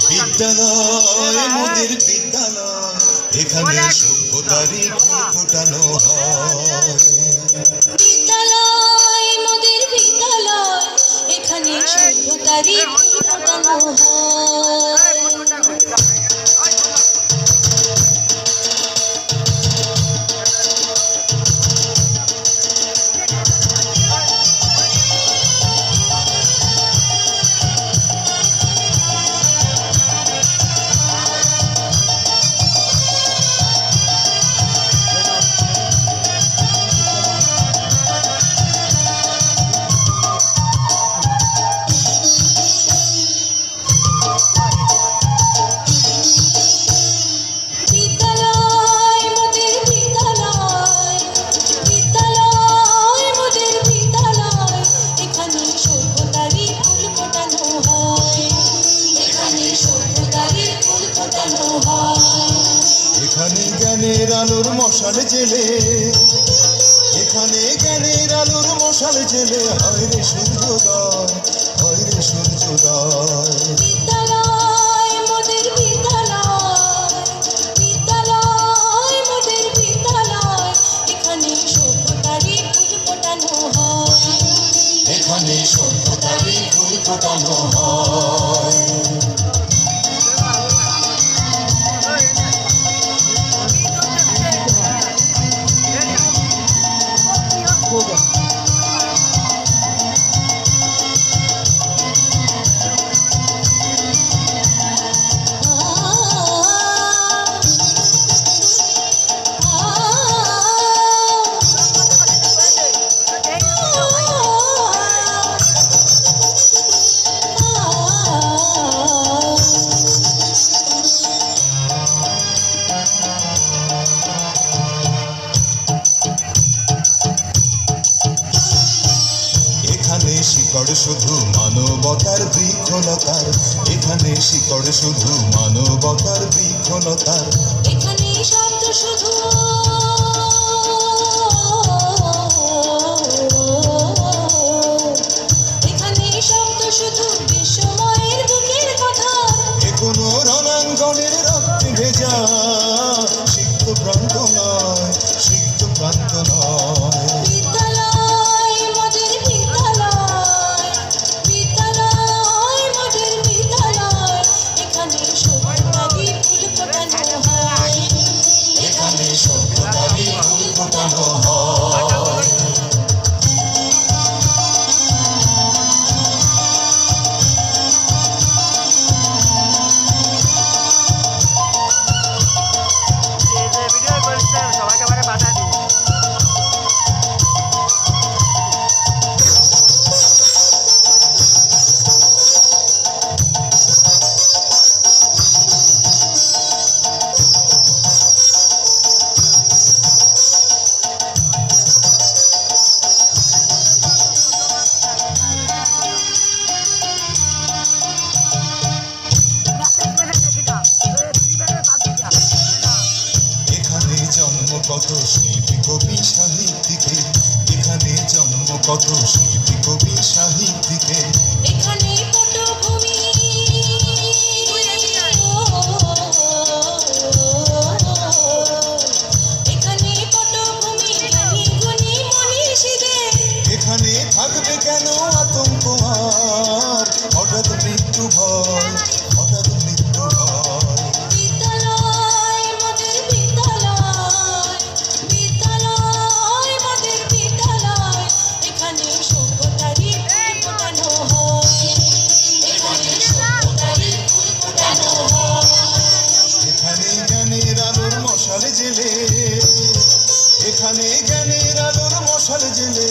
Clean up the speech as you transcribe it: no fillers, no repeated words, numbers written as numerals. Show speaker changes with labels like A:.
A: বিদ্যালয় মোদের বিদ্যালয়, এখানে সভ্যতারই ফুল ফোটানো হয়।
B: বিদ্যালয় মোদের বিদ্যালয়, এখানে সভ্যতারই ফুল ফোটানো হয়।
A: এখানে জ্ঞানের আলোর মশাল জেলে, এখানে জ্ঞানের আলোর মশাল জেলে হয় রে সূর্যোদয়, হয় রে সূর্যোদয়।
B: বিদ্যালয় মোদের বিদ্যালয়, বিদ্যালয় মোদের বিদ্যালয়, এখানে সভ্যতারই ফুল ফোটানো হয়।
A: এখানে সভ্যতারই ফুল ফোটানো হয়। এখানে শিকড় শুধু মানবতার বৃক্ষলতার, এখানে শিকড় শুধু মানবতার বৃক্ষলতার।
B: এখানে শব্দ শুধু এখানে শব্দ শুধু বিশ্বময়ের বুকের কথা।
A: এ কোনো রণাঙ্গনের রক্তে ভেজা সিক্ত প্রান্ত নয়, সিক্ত প্রান্ত নয়।
B: বিদ্যালয় মোদের বিদ্যালয়, বিদ্যালয় মোদের বিদ্যালয়, এখানে সভ্যতারই ফুল ফোটানো হয়।
A: এখানে সভ্যতারই ফুল ফোটানো হয়। জন্ম কত শিল্পী কবি সাহিত্যিকের, এখানে জন্ম কত শিল্পী কবি সাহিত্যিকের।
B: এখানে পটভূমি, এখানে পটভূমি জ্ঞানী গুণী মনীষীদের।
A: এখানে থাকবে কেন আতঙ্ক আর হঠাৎ মৃত্যু ভয়, হঠাৎ মৃত্যু ভয়।
B: বিদ্যালয় মোদের বিদ্যালয়, বিদ্যালয় মোদের বিদ্যালয়, এখানে সভ্যতারই ফুল ফোটানো হয়। এখানে সভ্যতারই ফুল ফোটানো হয়।
A: এখানে জ্ঞানের আলোর মশাল জেলে, এখানে জ্ঞানের আলোর মশাল জেলে